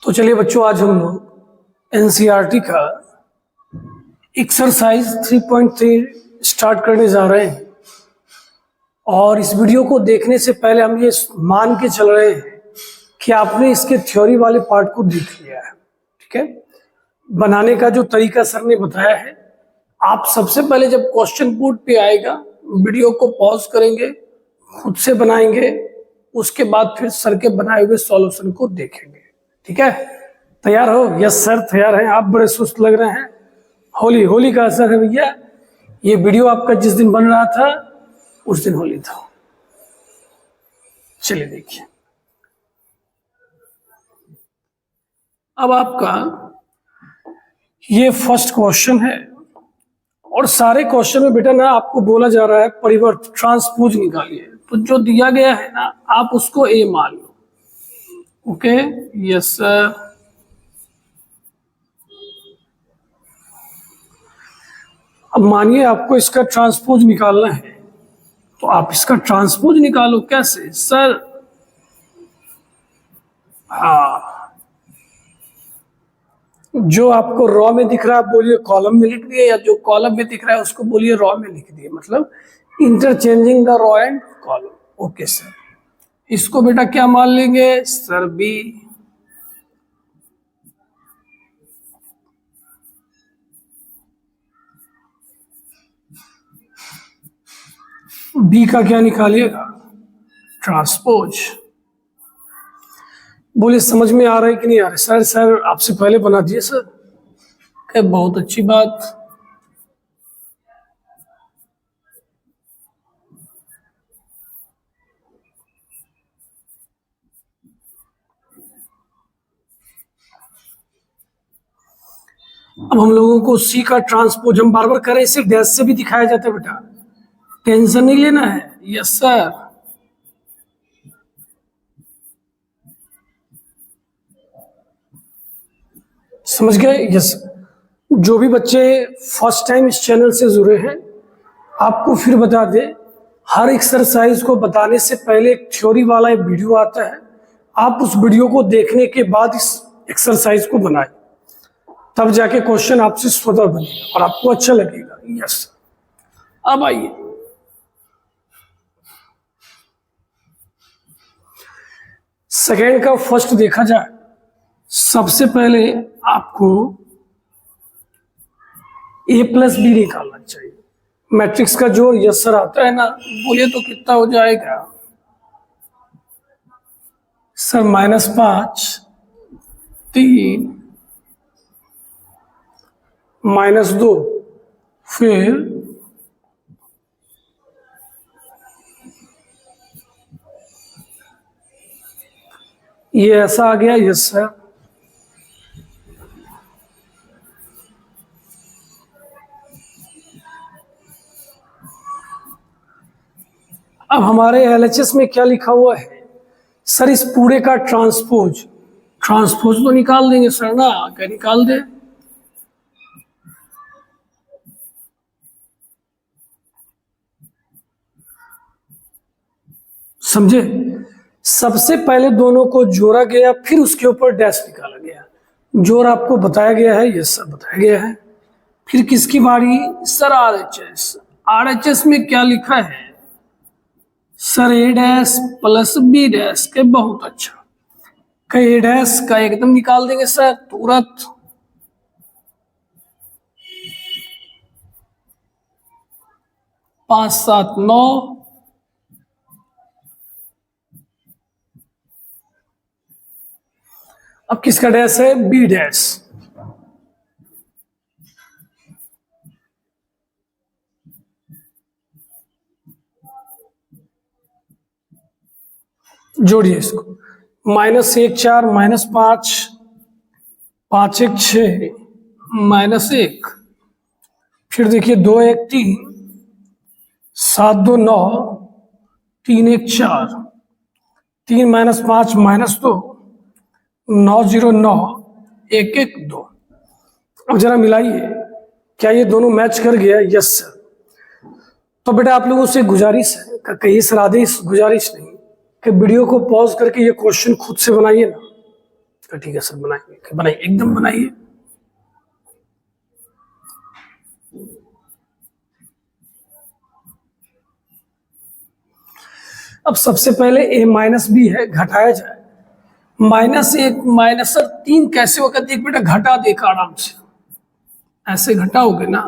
तो चलिए बच्चों, आज हम लोग एनसीईआरटी का एक्सरसाइज 3.3 स्टार्ट करने जा रहे हैं। और इस वीडियो को देखने से पहले हम ये मान के चल रहे हैं कि आपने इसके थ्योरी वाले पार्ट को देख लिया है। ठीक है, बनाने का जो तरीका सर ने बताया है, आप सबसे पहले जब क्वेश्चन बोर्ड पे आएगा वीडियो को पॉज करेंगे, खुद से बनाएंगे, उसके बाद फिर सर के बनाए हुए सॉल्यूशन को देखेंगे। ठीक है, तैयार हो? यस सर तैयार हैं। आप बड़े सुस्त लग रहे हैं। होली का असर है भैया। ये वीडियो आपका जिस दिन बन रहा था उस दिन होली था। चलिए देखिए, अब आपका ये फर्स्ट क्वेश्चन है और सारे क्वेश्चन में बेटा ना आपको बोला जा रहा है परिवर्त ट्रांसपोज निकालिए। तो जो दिया गया है ना आप उसको ए मान लो। Okay, yes sir. अब मानिए आपको इसका ट्रांसपोज निकालना है, तो आप इसका ट्रांसपोज निकालो। कैसे सर? हाँ, जो आपको रॉ में दिख रहा है बोलिए कॉलम में लिख दिए, या जो कॉलम में दिख रहा है उसको बोलिए रॉ में लिख दिए। मतलब interchanging the raw and column. Okay sir, इसको बेटा क्या मान लेंगे सर? बी। बी का क्या निकालिएगा? ट्रांसपोज। बोले समझ में आ रहा है कि नहीं आ रहा है? सर आपसे पहले बना दिए सर। क्या बहुत अच्छी बात। अब हम लोगों को सी का ट्रांसपोज हम बार बार करें, इसे डैश से भी दिखाया जाता है बेटा, टेंशन नहीं लेना है। Yes sir. समझ गए? यस। जो भी बच्चे फर्स्ट टाइम इस चैनल से जुड़े हैं, आपको फिर बता दें, हर एक्सरसाइज को बताने से पहले एक थ्योरी वाला एक वीडियो आता है। आप उस वीडियो को देखने के बाद इस एक्सरसाइज को बनाएं, तब जाके क्वेश्चन आपसे स्वतः बनेगा और आपको अच्छा लगेगा। यस। अब आइए, सेकेंड का फर्स्ट देखा जाए। सबसे पहले आपको a प्लस बी निकालना चाहिए। मैट्रिक्स का जोड़ यस सर आता है ना, बोलिए तो कितना हो जाएगा सर? -5, 3, -2, फिर ये ऐसा आ गया। Yes sir. अब हमारे एलएचएस में क्या लिखा हुआ है सर? इस पूरे का ट्रांसपोज तो निकाल देंगे सर ना। क्या निकाल दे? समझे? सबसे पहले दोनों को जोड़ा गया, फिर उसके ऊपर डैश निकाला गया। जोड़ आपको बताया गया है। यस सर बताया गया है। फिर किसकी बारी सर? आरएचएस। आरएचएस में क्या लिखा है सर? ए डैश प्लस बी डैश के। बहुत अच्छा। का ए डैश का एकदम निकाल देंगे सर तुरंत। पांच सात 9। अब किसका डैश है? B dash. जोड़िए इसको। -1 4, -5, 5 1 6, -1। फिर देखिए 2 1 3, 7 2 9, 3 1 4, 3 -5 -2, 9 0 9, 1 1 2। अब जरा मिलाइए, क्या ये दोनों मैच कर गया? Yes sir. तो बेटा आप लोगों से गुजारिश है, कहीं सर आदेश गुजारिश नहीं कि वीडियो को पॉज करके ये क्वेश्चन खुद से बनाइए ना। तो ठीक है सर, बनाएंगे, बनाइए, एकदम बनाइए। अब सबसे पहले a माइनस बी है, घटाया जाए। -1 माइनस, सर 3 कैसे होगा? देख बेटा, घटा देखा आराम से, ऐसे घटाओगे ना।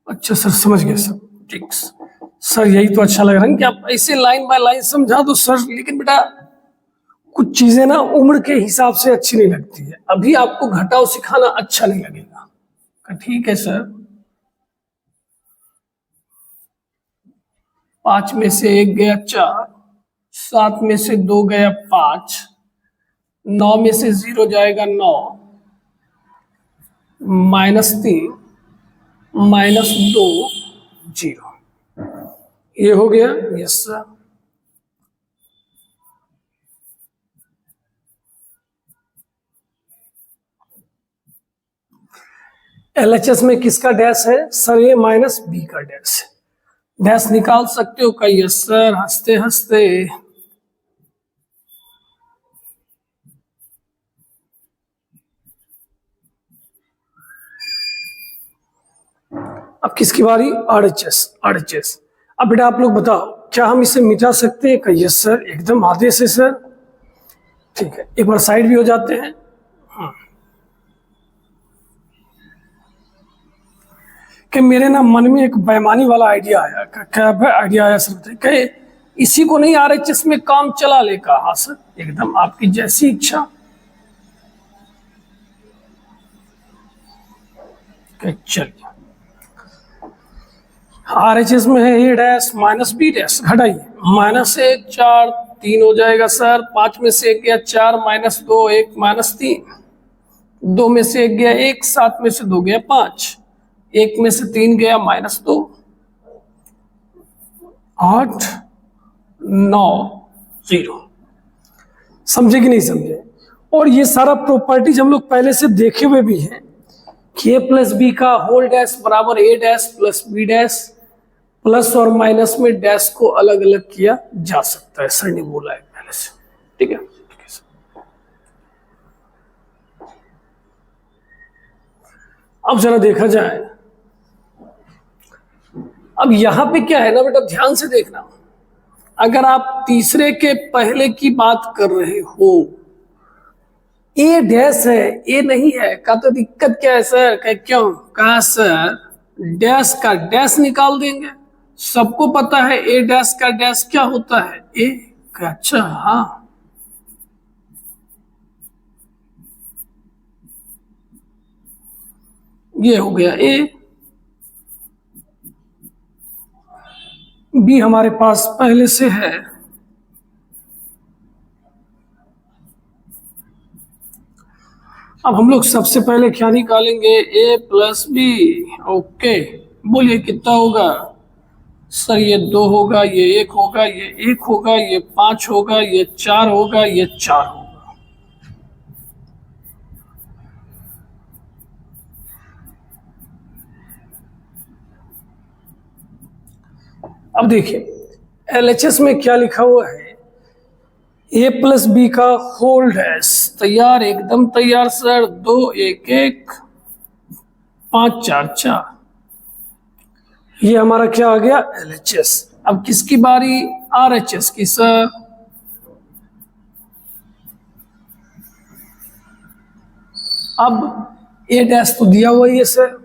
अच्छा सर, समझ गए सर, ठीक सर, यही तो अच्छा लग रहा है कि आप ऐसे लाइन बाय लाइन समझा दो सर। लेकिन बेटा कुछ चीजें ना उम्र के हिसाब से अच्छी नहीं लगती है, अभी आपको घटाओ सिखाना अच्छा नहीं लगेगा। ठीक है सर। 5 में से 1 गया 4, 7 में से 2 गया 5, 9 में से 0 जाएगा 9, -3, -2, 0। ये हो गया। Yes sir. LHS में किसका डैश है? सर ये -b का डैश है। डैश निकाल सकते हो क्या? यस सर, हंसते हंसते। अब किसकी बारी? RHS। अब बेटा आप लोग बताओ, क्या हम इसे मिटा सकते हैं? यस सर, एकदम आदेश है सर। ठीक है, एक बार साइड भी हो जाते हैं। कि मेरे ना मन में एक बेईमानी वाला आइडिया आया। क्या आइडिया आया सर? बताइए। इसी को नहीं RHS में काम चला ले का? हाँ सर, एकदम आपकी जैसी इच्छा। चलिए, RHS में है A डैश -b डैश, घटाइए। -1 4 3 हो जाएगा सर। 5 में से 1 गया 4, -2 1, -3, 2 में से 1 गया 1, 7 में से 2 गया 5, 1 में से 3 गया -2, 8 9 0। समझे कि नहीं समझे? और ये सारा प्रॉपर्टीज हम लोग पहले से देखे हुए भी हैं कि A प्लस बी का होल डैश बराबर A dash plus B dash, plus और माइनस में डैश को अलग अलग किया जा सकता है। सर ने बोला है पहले से। ठीक है, सर। अब जरा देखा जाए, अब यहां पे क्या है ना बेटा, ध्यान से देखना। अगर आप तीसरे के पहले की बात कर रहे हो, A डैश है, A नहीं है का, तो दिक्कत क्या है सर? क्यों? कहा सर डैश का डैश निकाल देंगे। सबको पता है A डैश का डैश क्या होता है? A का। अच्छा हाँ, ये हो गया A। B हमारे पास पहले से है। अब हम लोग सबसे पहले क्या निकालेंगे? A plus B. ओके, बोलिए कितना होगा? सर ये 2 होगा, ये 1 होगा, ये 1 होगा, ये 5 होगा, ये 4 होगा, ये 4 होगा। अब देखिए LHS में क्या लिखा हुआ है? A प्लस बी का होल डैश। तैयार, एकदम तैयार सर। 2 1 1, 5 4 4। ये हमारा क्या आ गया? LHS। अब किसकी बारी? RHS की सर। अब A डैश तो दिया हुआ ही है सर,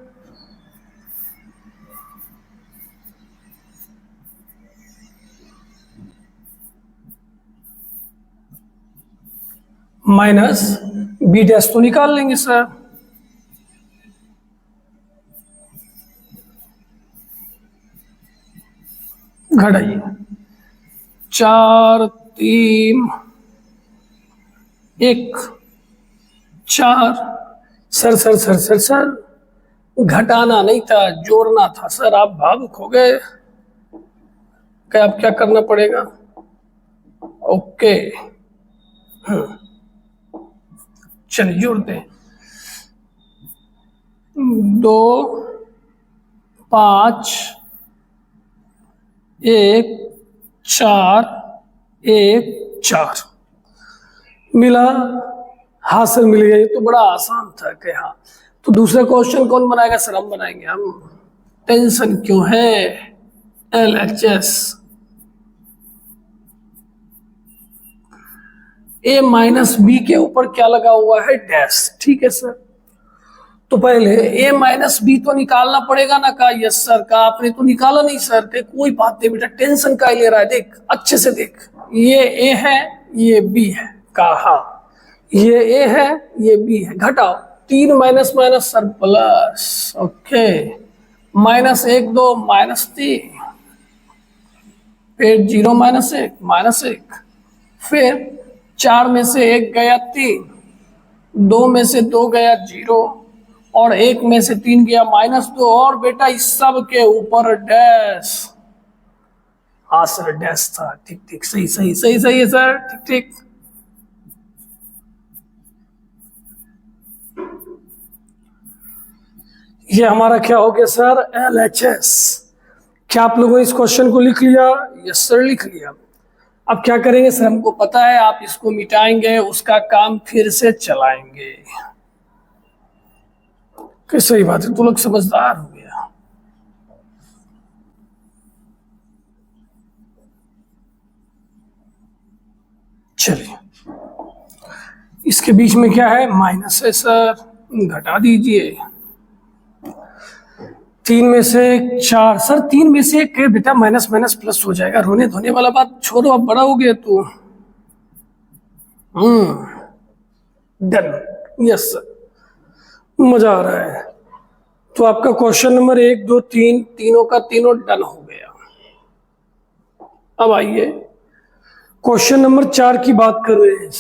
माइनस B डैश तो निकाल लेंगे सर। घटाइए। 4 3 1 4। Sir sir sir sir sir, घटाना नहीं था, जोड़ना था सर। आप भावुक हो गए। क्या अब क्या करना पड़ेगा? ओके, चलिए जोड़ते हैं। 2 5 1 4 1 4। मिला? हाँ सर मिल गया। ये तो बड़ा आसान था कि हाँ। तो दूसरा क्वेश्चन कौन बनाएगा सर? हम बनाएंगे। हम टेंशन क्यों है? LHS A माइनस बी के ऊपर क्या लगा हुआ है? डैश। ठीक है सर। तो पहले A माइनस बी तो निकालना पड़ेगा ना। का यस सर। का आपने तो निकाला नहीं सर। के कोई बात नहीं बेटा, टेंशन का ले रहा है। देख अच्छे से देख, ये A है, ये B है। कहा ये A है, ये B है। घटाओ, 3 minus minus sir plus. Okay, minus 1 2 minus 3, फिर 0 माइनस 1 माइनस 1, फिर 4 में से 1 गया 3, 2 में से 2 गया 0, और 1 में से 3 गया -2। और बेटा इस सब के ऊपर डैश। हाँ सर डैश था। ठीक ठीक, सही सही सही सही है सर। ठीक ठीक। ये हमारा क्या हो गया सर? LHS। क्या आप लोगों ने इस क्वेश्चन को लिख लिया? यस सर लिख लिया। अब क्या करेंगे सर? हमको पता है आप इसको मिटाएंगे, उसका काम फिर से चलाएंगे। सही बात है, तो लोग समझदार हो गया। चलिए, इसके बीच में क्या है? माइनस है सर, घटा दीजिए। 3 में से 4 सर, 3 में से 1 बेटा माइनस माइनस प्लस हो जाएगा। रोने धोने वाला बात छोड़ो, अब बड़ा हो गया तू। डन। यस सर, मजा आ रहा है। तो आपका क्वेश्चन नंबर 1 2 3 तीनों का तीनों डन हो गया। अब आइए क्वेश्चन नंबर 4 की बात कर रहे हैं।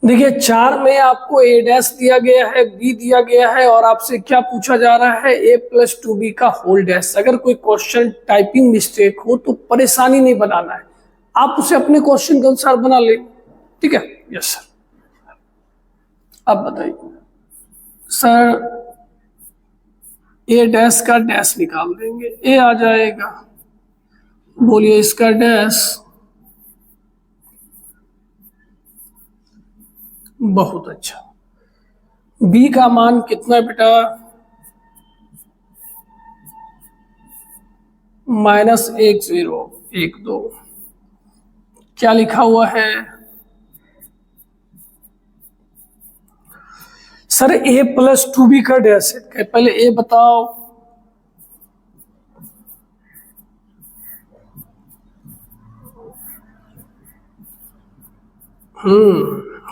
देखिए 4 में आपको A डैश दिया गया है, B दिया गया है, और आपसे क्या पूछा जा रहा है? A+2B का होल डैश। अगर कोई क्वेश्चन टाइपिंग मिस्टेक हो तो परेशानी नहीं बनाना है, आप उसे अपने क्वेश्चन के अनुसार बना ले। ठीक है? Yes sir. अब बताइए सर, A डैश का डैश निकाल देंगे, A आ जाएगा। बोलिए इसका डैश। बहुत अच्छा। B का मान कितना बेटा? -1012। क्या लिखा हुआ है सर? A+2B का डैश है। पहले A बताओ।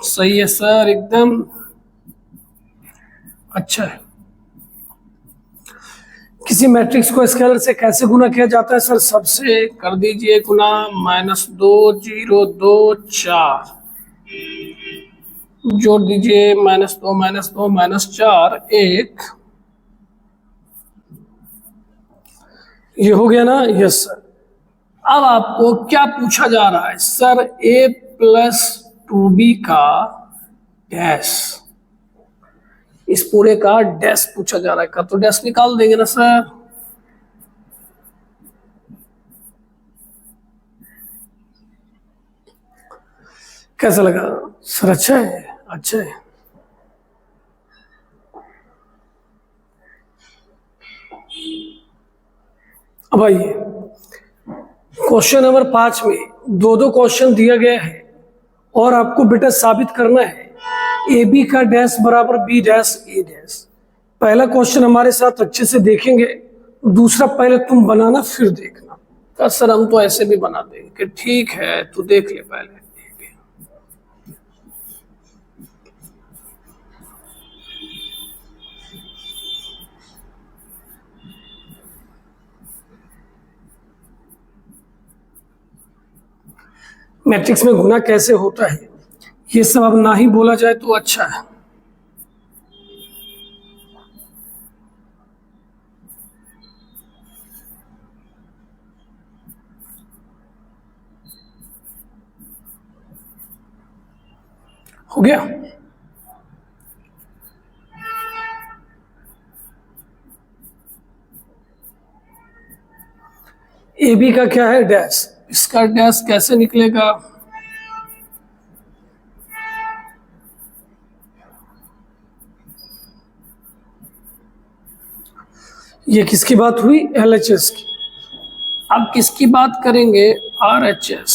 सही है सर, एकदम अच्छा है। किसी मैट्रिक्स को स्केलर से कैसे गुना किया जाता है सर? सबसे कर दीजिए गुना, -2 0 2 4, जोड़ दीजिए -2 -4 1। ये हो गया ना? Yes sir. अब आपको क्या पूछा जा रहा है सर? A+2B का डैश। इस पूरे का डैश पूछा जा रहा है। का तो डैश निकाल देंगे ना सर? कैसा लगा सर? अच्छा है, अच्छा है। अब आइए क्वेश्चन नंबर 5 में 2 क्वेश्चन दिया गया है, और आपको बेटा साबित करना है AB का डैश बराबर B डैश A डैश। पहला क्वेश्चन हमारे साथ अच्छे से देखेंगे, दूसरा पहले तुम बनाना फिर देखना। तो सर हम तो ऐसे भी बना देंगे। कि ठीक है, तू देख ले पहले। मैट्रिक्स में गुना कैसे होता है ये सब अब ना ही बोला जाए तो अच्छा है। हो गया? AB का क्या है? डैश। इसका डैश कैसे निकलेगा? ये किसकी बात हुई? LHS की। अब किसकी बात करेंगे? RHS।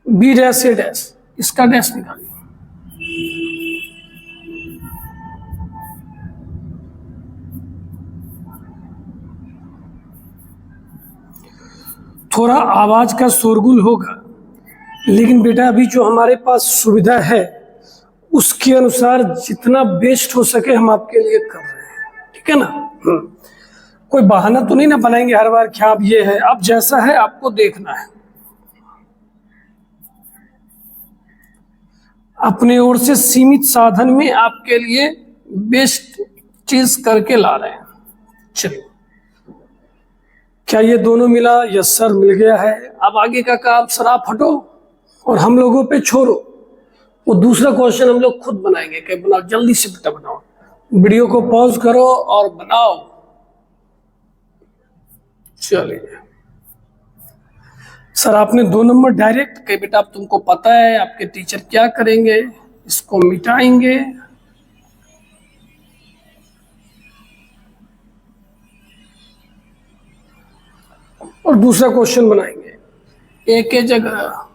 B dash A dash, इसका डैश निकालिए। थोड़ा आवाज का शोरगुल होगा, लेकिन बेटा अभी जो हमारे पास सुविधा है उसके अनुसार जितना बेस्ट हो सके हम आपके लिए कर रहे हैं, ठीक है ना। कोई बहाना तो नहीं ना बनाएंगे हर बार कि आप ये है, अब जैसा है आपको देखना है। अपने ओर से सीमित साधन में आपके लिए बेस्ट चीज करके ला रहे हैं। चलिए, क्या ये दोनों मिला? यस सर, मिल गया है। अब आगे का काम सर आप हटो और हम लोगों पे छोड़ो। वो दूसरा क्वेश्चन हम लोग खुद बनाएंगे। क्या बनाओ? जल्दी से बेटा बनाओ, वीडियो को पॉज करो और बनाओ। चलिए सर, आपने 2 नंबर डायरेक्ट कहे बेटा, अब तुमको पता है आपके टीचर क्या करेंगे, इसको मिटाएंगे। और दूसरा क्वेश्चन बनाएंगे। ए के जगह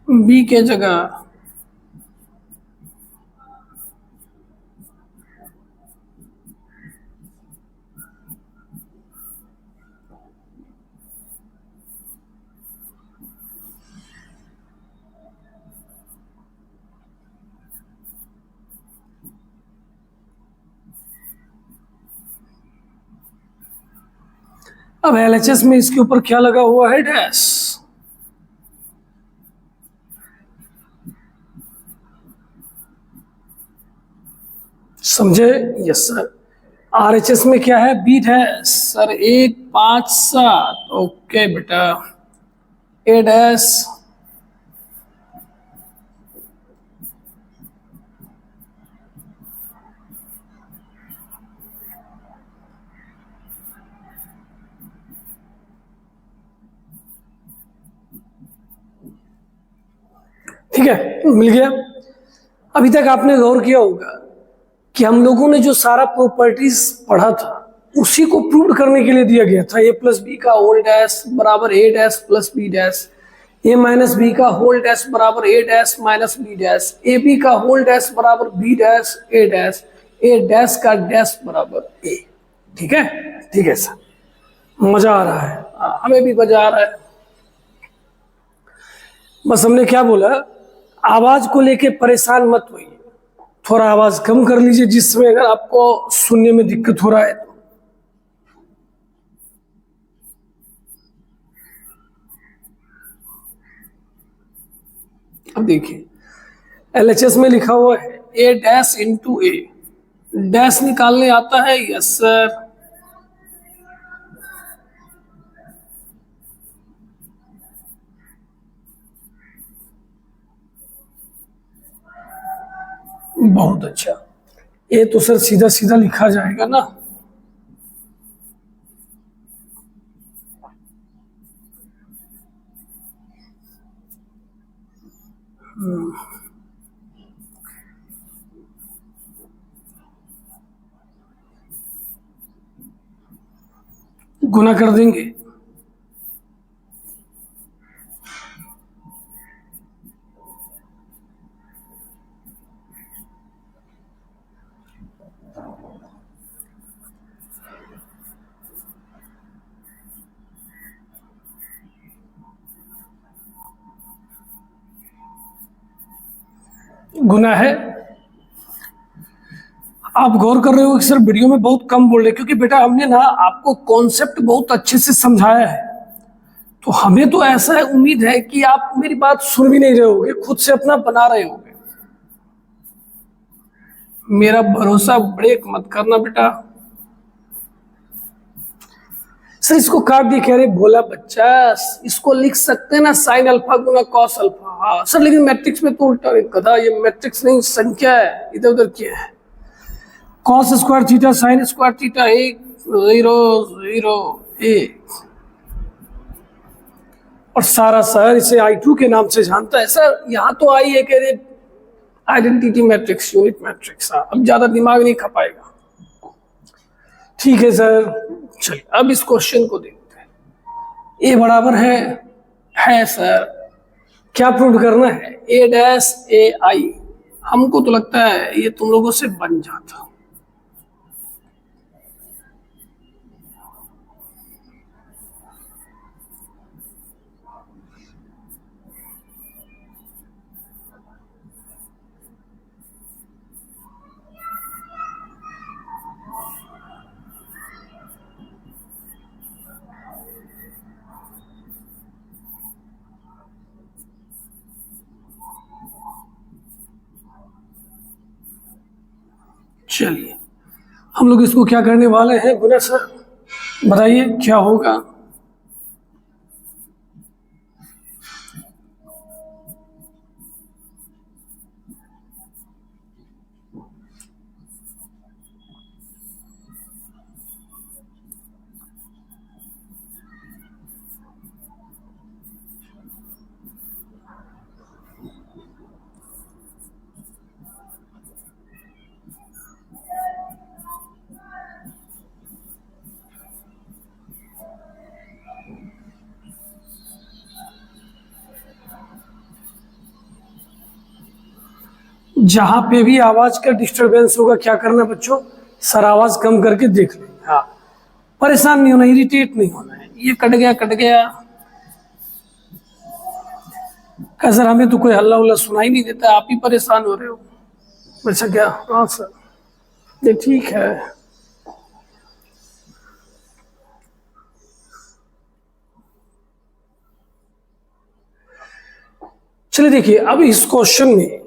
बी के जगह अब LHS में इसके ऊपर क्या लगा हुआ है? डैश। समझे? Yes sir. RHS में क्या है? B dash sir. 1 5 7। ओके बेटा। ए डैश ठीक है, मिल गया। अभी तक आपने गौर किया होगा कि हम लोगों ने जो सारा प्रॉपर्टीज पढ़ा था उसी को प्रूव करने के लिए दिया गया था। ए प्लस बी का होल डैश बराबर A dash plus B dash, A minus B का होल डैश बराबर A dash minus B dash, A B का होल डैश बराबर बी डैश ए डैश, ए डैश का डैश बराबर ए। ठीक है? ठीक है सर, मजा आ रहा है? हमें भी मजा आ रहा है। बस हमने क्या बोला, आवाज को लेके परेशान मत होइए, थोड़ा आवाज कम कर लीजिए जिसमें अगर आपको सुनने में दिक्कत हो रहा है तो। अब देखिए, LHS में लिखा हुआ है ए डैश इंटू ए। डैश निकालने आता है? Yes sir. बहुत अच्छा। ए तो सर सीधा सीधा लिखा जाएगा ना। गुना कर देंगे। गुना है। आप गौर कर रहे हो कि सर वीडियो में बहुत कम बोल रहे, क्योंकि बेटा हमने ना आपको कॉन्सेप्ट बहुत अच्छे से समझाया है, तो हमें तो ऐसा है, उम्मीद है कि आप मेरी बात सुन भी नहीं रहे होगे, खुद से अपना बना रहे होगे। मेरा भरोसा ब्रेक मत करना बेटा। सर इसको काट दिए, कह रहे बोला बच्चा इसको लिख सकते हैं ना, साइन अल्फा गुना कॉस अल्फा। हाँ सर, लेकिन मैट्रिक्स में तो उल्टा गधा, ये मैट्रिक्स नहीं संख्या है, इधर उधर किया है। Cos square theta sine square theta 1 0 0 1। और सारा शहर इसे I2 के नाम से जानता है। सर यहाँ तो आई है कह आइडेंटिटी मैट्रिक्स, यूनिट मैट्रिक्स। अब ज्यादा दिमाग नहीं खपाएगा। ठीक है सर, चलिए अब इस क्वेश्चन को देखते हैं। ए बराबर है सर, क्या प्रूव करना है? ए डैश ए आई। हमको तो लगता है ये तुम लोगों से बन जाता। चलिए हम लोग इसको क्या करने वाले हैं गुना सर, बताइए क्या होगा? जहां पे भी आवाज का डिस्टरबेंस होगा क्या करना बच्चों? सर आवाज कम करके देख लें। हाँ, परेशान नहीं होना, इरिटेट नहीं होना है। ये कट गया क्या सर? हमें तो कोई हल्ला उल्ला सुनाई नहीं देता, आप ही परेशान हो रहे हो। अच्छा क्या? हाँ सर, ये ठीक है। चलिए देखिए, अब इस क्वेश्चन में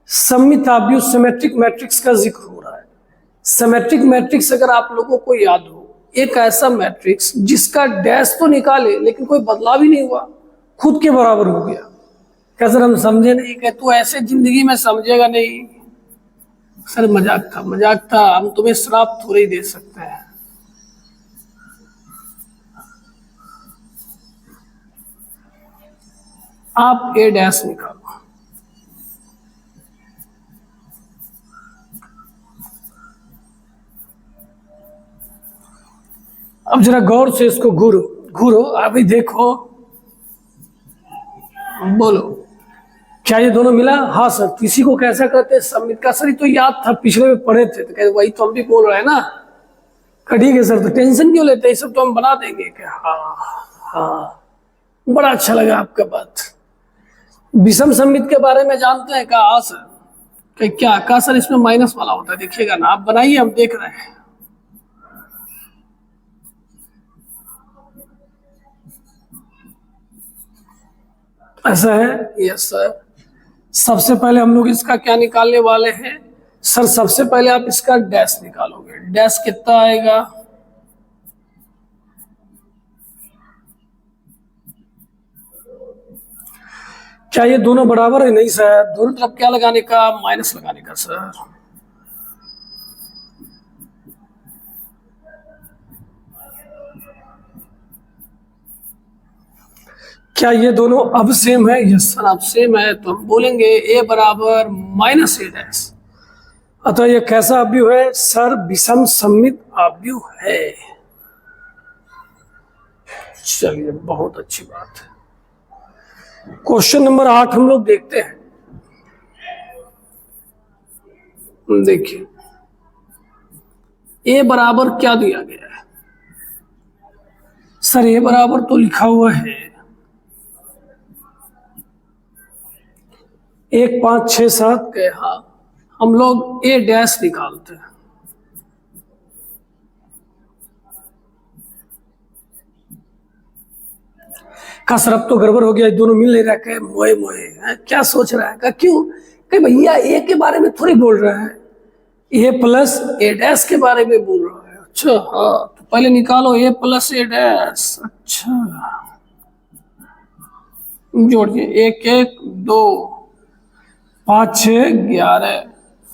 सममित आव्यूह सिमेट्रिक मैट्रिक्स का जिक्र हो रहा है। सिमेट्रिक मैट्रिक्स अगर आप लोगों को याद हो, एक ऐसा मैट्रिक्स जिसका डैश तो निकाले लेकिन कोई बदलाव ही नहीं हुआ, खुद के बराबर हो गया। क्या सर हम समझे नहीं? क्या तू ऐसे जिंदगी में समझेगा नहीं? सर मजाक था, हम तुम्हें श्राप थोड़ी दे सकते हैं। आप ए डैश निकालो। अब जरा गौर से इसको घूरो अभी देखो, बोलो क्या ये दोनों मिला? हाँ सर। तो इसी को कैसा कहते हैं? सममित का। सर ये तो याद था, पिछले में पढ़े थे, तो कहते वही तो हम भी बोल रहे हैं ना। ठीक है सर, तो टेंशन क्यों लेते हैं, सब तो हम बना देंगे क्या? हाँ, बड़ा अच्छा लगा आपका बात। विषम सममित के बारे में जानते हैं क्या? हाँ सर। क्या का सर इसमें माइनस वाला होता है, देखिएगा ना, आप बनाइए, हम देख रहे हैं। ऐसा है? Yes sir. सबसे पहले हम लोग इसका क्या निकालने वाले हैं? सर सबसे पहले आप इसका डैश निकालोगे। डैश कितना आएगा? क्या ये दोनों बराबर है? नहीं सर, दोनों तरफ क्या लगाने का? माइनस लगाने का सर। क्या ये दोनों अब सेम है? यस सर, अब सेम है, तो हम बोलेंगे ए बराबर माइनस ए डैश। अतः ये कैसा आव्यूह है? सर विषम सममित आव्यूह है। चलिए बहुत अच्छी बात है। क्वेश्चन नंबर 8 हम लोग देखते हैं। देखिए ए बराबर क्या दिया गया है? सर ए बराबर तो लिखा हुआ है 1 5 6 7 के। हाँ, हम लोग ए डैश निकालते हैं। का सर अब तो गड़बड़ हो गया, दोनों मिल नहीं रहा, मोए मोए क्या सोच रहा है? का क्यों? कि भैया ए के बारे में थोड़ी बोल रहा है, ए प्लस ए डैश के बारे में बोल रहा है। अच्छा हाँ, तो पहले निकालो ए प्लस ए डैश। अच्छा जोड़िए, 1 1 2 5 6 11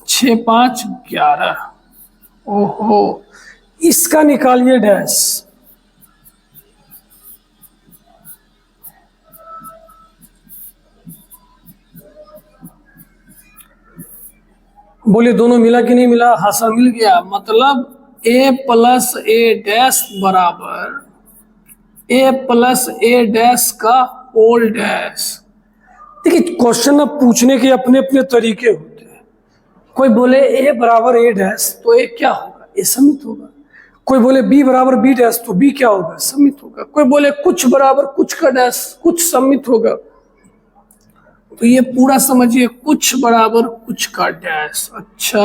6 5 11। ओहो, इसका निकालिए डैश। बोलिए दोनों मिला कि नहीं मिला? हाँ सर मिल गया। मतलब a प्लस ए डैश बराबर a प्लस ए डैश का होल डैश। देखिए क्वेश्चन अब पूछने के अपने अपने तरीके होते हैं। कोई बोले a बराबर ए डैश तो a क्या होगा? a समित होगा। कोई बोले b बराबर b डैश तो b क्या होगा? समित होगा। कोई बोले कुछ बराबर कुछ का डैश कुछ समित होगा। तो ये पूरा समझिए, कुछ बराबर कुछ का डैश। अच्छा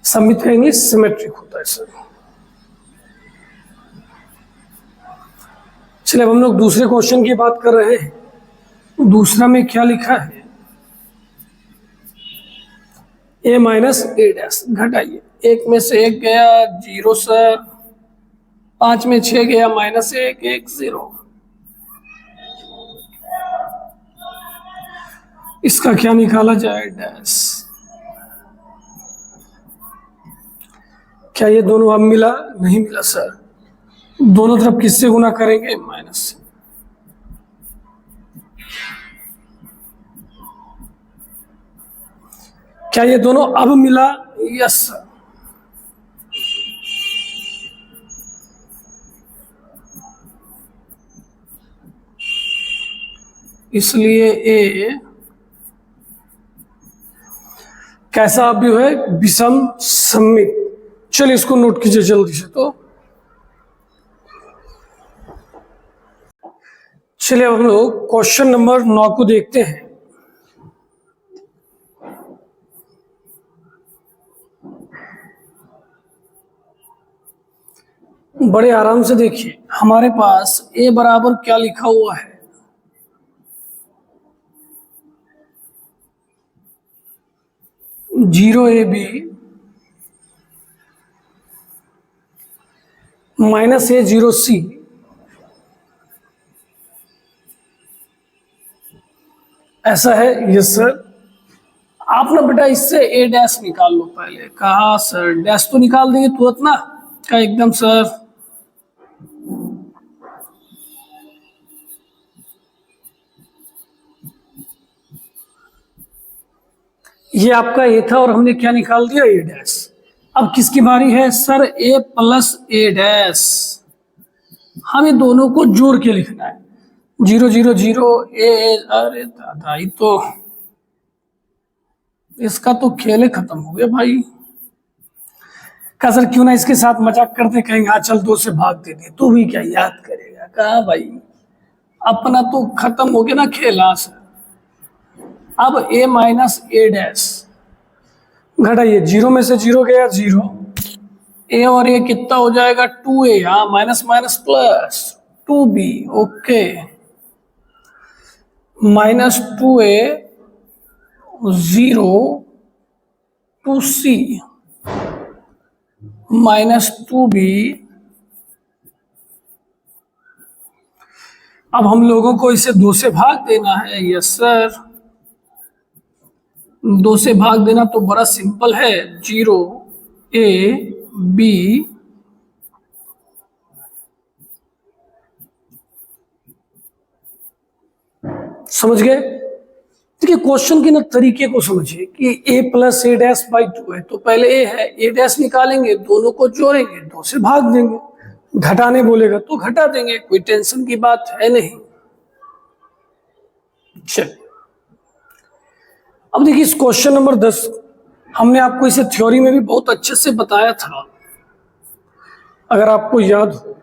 समित का इंग्लिश सिमेट्रिक होता है सर। चलिए अब हम लोग दूसरे क्वेश्चन की बात कर रहे हैं। दूसरा में क्या लिखा है? a minus a dash. घटाइए, एक में से एक गया 0 सर, 5 में 6 गया -1 1 0। इसका क्या निकाला जाए? डैश। क्या ये दोनों अब मिला? नहीं मिला सर। दोनों तरफ किससे गुना करेंगे? माइनस से। क्या ये दोनों अब मिला? Yes sir. इसलिए ए कैसा अवयव है? विषम सममित। चलिए इसको नोट कीजिए जल्दी से। तो चलिए अब हम लोग क्वेश्चन नंबर 9 को देखते हैं। बड़े आराम से देखिए, हमारे पास a बराबर क्या लिखा हुआ है? (0ab माइनस (a0c) ऐसा है। Yes sir. आप ना बेटा इससे a डैश निकाल लो पहले। कहा सर डैश तो निकाल देंगे तुरंत ना? का एकदम सर। ये आपका ए था और हमने क्या निकाल दिया? ए डैश। अब किसकी बारी है सर? ए प्लस ए डैश। हमें दोनों को जोड़ के लिखना है। 0 0 0 ए। अरे दादा, ये तो इसका तो खेल खत्म हो गया भाई। कहा सर क्यों ना इसके साथ मजाक करते, कहेंगे हाँ चल 2 से भाग दे दे, तू भी क्या याद करेगा? कहा भाई अपना तो खत्म हो गया ना खेला सर। अब a माइनस ए डैश। घटाइए, 0 में से 0 गया 0। a और a कितना हो जाएगा? 2a। हाँ minus minus plus 2b। Okay, minus 2a 0 2c minus 2b। अब हम लोगों को इसे 2 से भाग देना है। यस सर, 2 से भाग देना तो बड़ा सिंपल है। 0 a b समझ गए? देखिए क्वेश्चन के ना तरीके को समझिए कि a plus A dash by 2 है, तो पहले a है, a डैश निकालेंगे, दोनों को जोड़ेंगे, 2 से भाग देंगे। घटाने बोलेगा तो घटा देंगे, कोई टेंशन की बात है नहीं। चलिए अब देखिए इस क्वेश्चन नंबर 10, हमने आपको इसे थ्योरी में भी बहुत अच्छे से बताया था। अगर आपको याद हो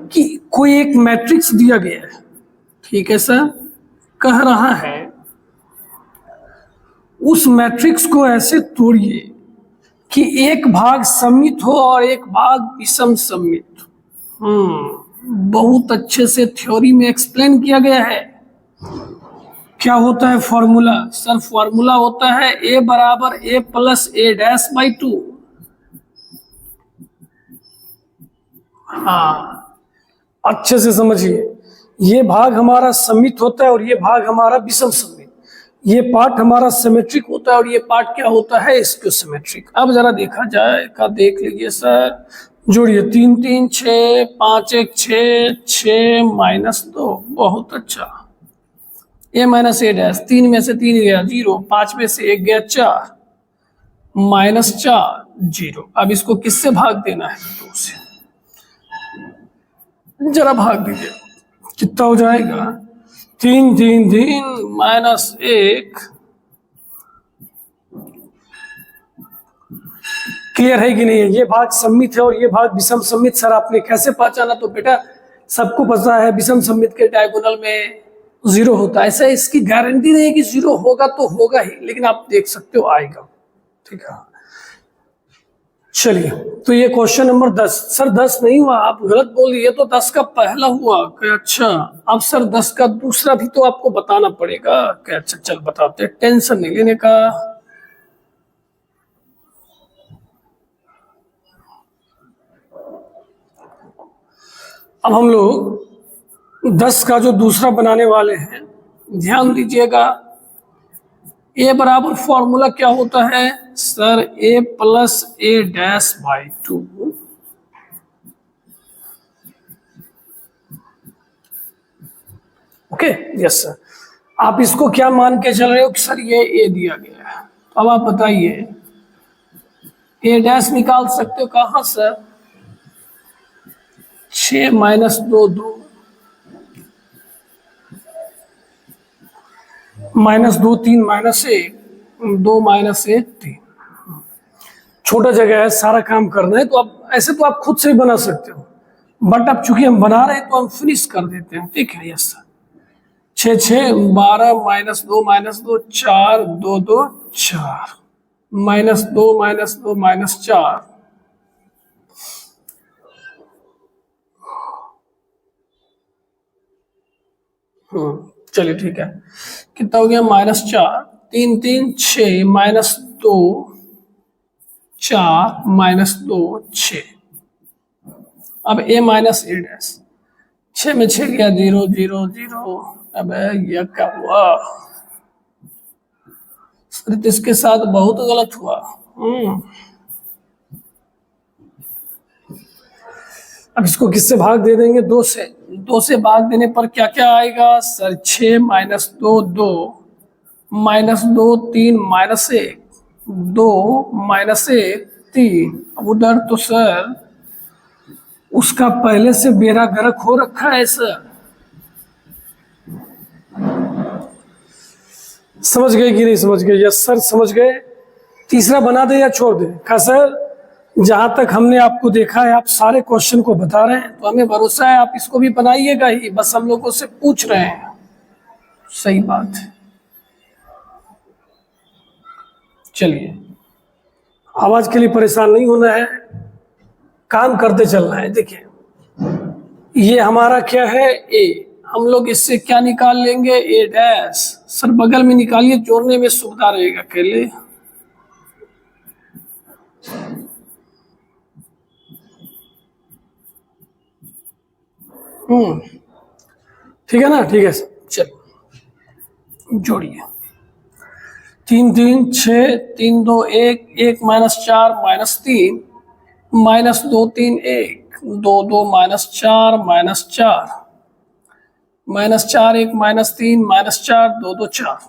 कि कोई एक मैट्रिक्स दिया गया है, ठीक है सर, कह रहा है उस मैट्रिक्स को ऐसे तोड़िए कि एक भाग सममित हो और एक भाग विषम सममित। बहुत अच्छे से थ्योरी में एक्सप्लेन किया गया है। क्या होता है फॉर्मूला? सर फॉर्मूला होता है a बराबर a plus A dash by 2। हाँ अच्छे से समझिए, ये भाग हमारा सममित होता है और ये भाग हमारा विषम सममित। ये पार्ट हमारा सिमेट्रिक होता है और ये पार्ट क्या होता है? Skew symmetric. अब जरा देखा जाए का देख लीजिए सर, जोड़िए 3 3 6, 5 1 6, 6 -2, बहुत अच्छा। ए माइनस ए डैश, 3 में से 3 गया 0, 5 में से 1 गया 4, -4 0। अब इसको किससे भाग देना है? 2 से। जरा भाग दीजिए, कितना हो जाएगा? 3 3 3 -1। क्लियर है कि नहीं है? ये भाग सम्मित है और ये भाग विषम सम्मित। सर आपने कैसे पहचाना? तो बेटा सबको पता है विषम सम्मित के डायगोनल में 0 होता है। ऐसा इसकी गारंटी नहीं है कि 0 होगा तो होगा ही, लेकिन आप देख सकते हो आएगा। ठीक है, चलिए तो ये क्वेश्चन नंबर 10। सर 10 नहीं हुआ, आप गलत बोल दिए। तो 10 का पहला हुआ क्या? अच्छा, अब सर 10 का दूसरा भी तो आपको बताना पड़ेगा क्या? अच्छा चल बताते, टेंशन नहीं लेने का। अब हम लोग 10 का जो दूसरा बनाने वाले हैं, ध्यान दीजिएगा। ए बराबर फॉर्मूला क्या होता है sir? A plus A dash by 2। Okay, yes sir. आप इसको क्या मान के चल रहे हो कि सर ये ए दिया गया है? तो अब आप बताइए, ए डैश निकाल सकते हो कहाँ सर? 6 -2 2, -2 3 -1 2 -1 3। छोटा जगह है, सारा काम करना है, तो आप ऐसे तो आप खुद से ही बना सकते हो, बट अब चूंकि हम बना रहे हैं तो हम फिनिश कर देते हैं। ठीक है, यस सर। 6 6 12 -2 -2 4 2 2 4 -2 -2 -4। चलिए ठीक है, कितना हो गया? -4 3 3 6 -2 4 -2 6। अब a माइनस ए डैश, 6 में 6 गया 0 0 0। अब यह क्या हुआ सर? तो इसके साथ बहुत गलत हुआ। अब इसको किससे भाग दे देंगे? 2 से। 2 से भाग देने पर क्या क्या आएगा सर? 6 -2 2 -2 3 -1 2 -1 3। अब उधर तो सर उसका पहले से बेड़ा गर्क हो रखा है सर। समझ गए कि नहीं समझ गए? यस सर समझ गए। तीसरा बना दे या छोड़ दे? का सर जहां तक हमने आपको देखा है आप सारे क्वेश्चन को बता रहे हैं, तो हमें भरोसा है आप इसको भी बनाइएगा ही, बस हम लोगों से पूछ रहे हैं। सही बात है। चलिए, आवाज के लिए परेशान नहीं होना है, काम करते चलना है। देखिए ये हमारा क्या है? ए। हम लोग इससे क्या निकाल लेंगे? ए डैश। सर बगल में निकालिए, जोड़ने में सुविधा रहेगा। अकेले ठीक है ना? ठीक है सर, चलो जोड़िए। 3 3 6 3 2 1 1 -4 -3 -2 3 1 2 2 -4 -4 -4 1 -3 -4 2 2 4।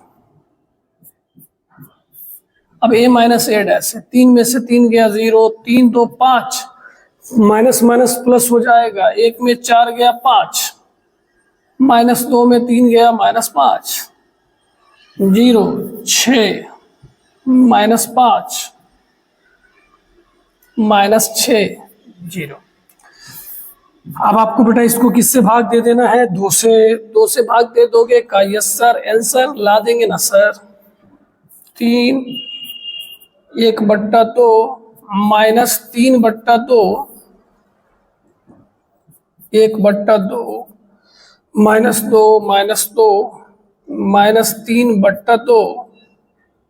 अब a माइनस ए डैश है, 3 में से 3 गया 0, 3 2 5 माइनस माइनस प्लस हो जाएगा। 1 में 4 गया 5, -2 में 3 गया -5 0 6 -5 -6 0। अब आपको बेटा इसको किससे भाग दे देना है? 2 से। 2 से भाग दे दोगे का? Yes sir. आंसर ला देंगे ना सर? 3 1/2 -3/2 1/2 -2 -2 -3/2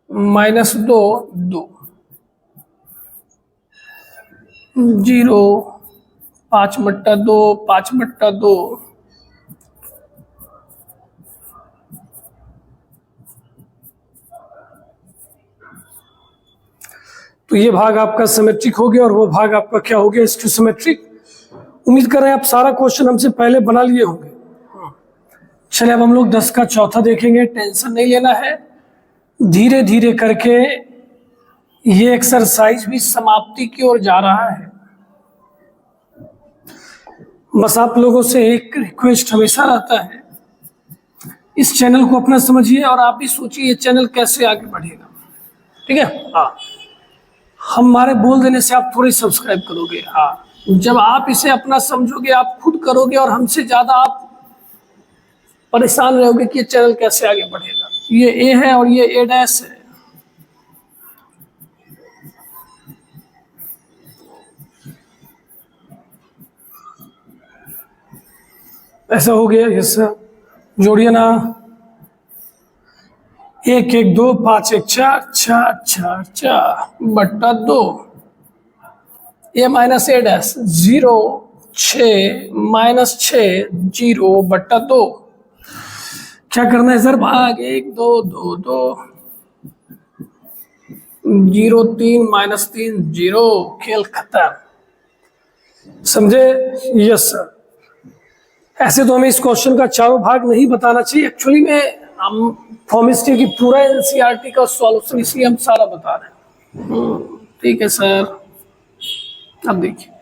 -2 2 0 5/2 5/2। तो ये भाग आपका सिमेट्रिक हो गया और वो भाग आपका क्या हो गया, स्क्यूसिमेट्रिक। उम्मीद कर रहे हैं आप सारा क्वेश्चन हमसे पहले बना लिए होंगे। चलिए अब हम लोग 10 का चौथा देखेंगे। टेंशन नहीं लेना है, धीरे धीरे करके ये एक्सरसाइज भी समाप्ति की ओर जा रहा है। बस आप लोगों से एक रिक्वेस्ट हमेशा रहता है, इस चैनल को अपना समझिए और आप भी सोचिए ये चैनल कैसे आगे बढ़ेगा। ठीक है, हाँ, हमारे बोल देने से आप थोड़ी सब्सक्राइब करोगे। हाँ, जब आप इसे अपना समझोगे, आप खुद करोगे और हमसे ज्यादा आप परेशान रहोगे कि ये चैनल कैसे आगे बढ़ेगा। ये ए है और ये ए डैश है। ऐसा हो गया, यस सर, जोड़िए ना। 1 1 2 5 1 4 4 4 4 बट्टा 2 ए माइनस ए डैश 0 6 माइनस 6 0 बट्टा 2। क्या करना है सर, भाग 1 2 2 2 0 3 माइनस 3 0, खेल खत्म। समझे? Yes sir. ऐसे तो हमें इस क्वेश्चन का चारों भाग नहीं बताना चाहिए। एक्चुअली में हम फॉर्मिस्ट्री की पूरा एनसीईआरटी का सॉल्यूशन इसलिए हम सारा बता रहे हैं। ठीक है सर। अब देखिए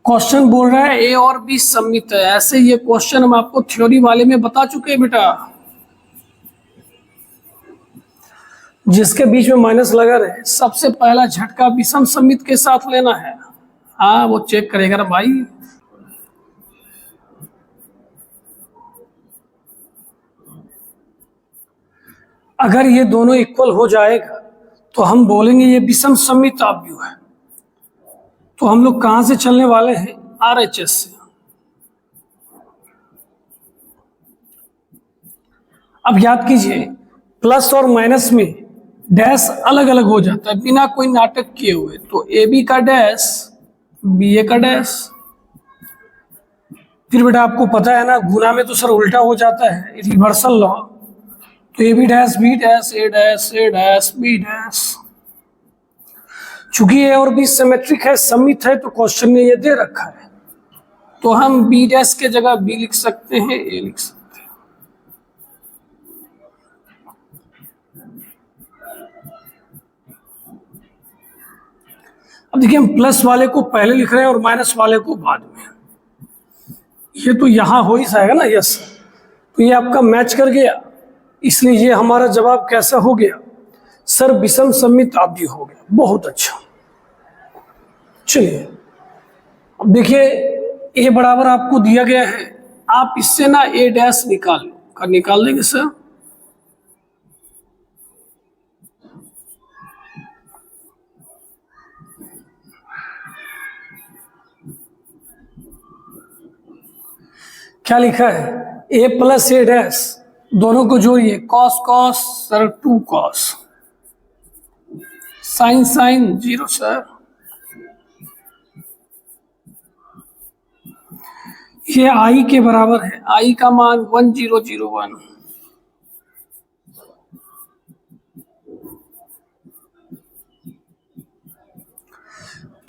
क्वेश्चन बोल रहा है ए और बी सममित है। ऐसे ये क्वेश्चन हम आपको थ्योरी वाले में बता चुके हैं बेटा। जिसके बीच में माइनस लगा रहे, सबसे पहला झटका विषम सममित के साथ लेना है। हाँ, वो चेक करेगा ना भाई। अगर ये दोनों इक्वल हो जाएगा तो हम बोलेंगे ये विषम सममित आव्यूह है। तो हम लोग कहां से चलने वाले हैं, आरएचएस से। अब याद कीजिए प्लस और माइनस में डैश अलग अलग हो जाता है बिना कोई नाटक किए हुए। तो ए बी का डैश बी ए का डैश। फिर बेटा आपको पता है ना, गुना में तो सर उल्टा हो जाता है, रिवर्सल लॉ। तो a b dash b dash A dash A dash b dash. चूंकि ए और बी सिमेट्रिक है, सममित है, तो क्वेश्चन में ये दे रखा है, तो हम बी डैश के जगह बी लिख सकते हैं, ए लिख सकते हैं। अब देखिए हम प्लस वाले को पहले लिख रहे हैं और माइनस वाले को बाद में। ये तो यहां हो ही जाएगा ना, यस। तो ये आपका मैच कर गया, इसलिए ये हमारा जवाब कैसा हो गया सर, विषम सममित आव्यूह हो गया। बहुत अच्छा। चलिए अब देखिए ए बराबर आपको दिया गया है, आप इससे ना ए डैश निकाल लो। निकाल देंगे सर। क्या लिखा है, ए प्लस ए डैश, दोनों को जोड़िए, cos cos sir 2 cos, sine sine 0 sir. ये आई के बराबर है, आई का मान 1001।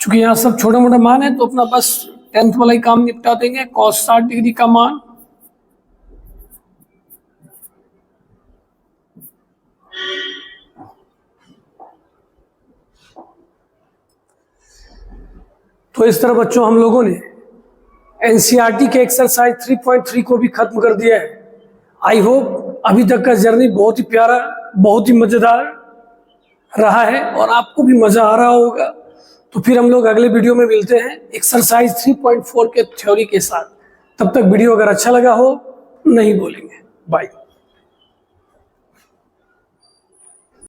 चूंकि यहाँ सब छोटा मोटा मान है तो अपना बस 10th वाला ही काम निपटा देंगे। cos 60 डिग्री का मान तो इस तरह बच्चों हम लोगों ने एनसीईआरटी के एक्सरसाइज 3.3 को भी खत्म कर दिया है। आई होप अभी तक का जर्नी बहुत ही प्यारा, बहुत ही मजेदार रहा है और आपको भी मजा आ रहा होगा। तो फिर हम लोग अगले वीडियो में मिलते हैं एक्सरसाइज 3.4 के थ्योरी के साथ। तब तक वीडियो अगर अच्छा लगा हो नहीं बोलेंगे। बाय।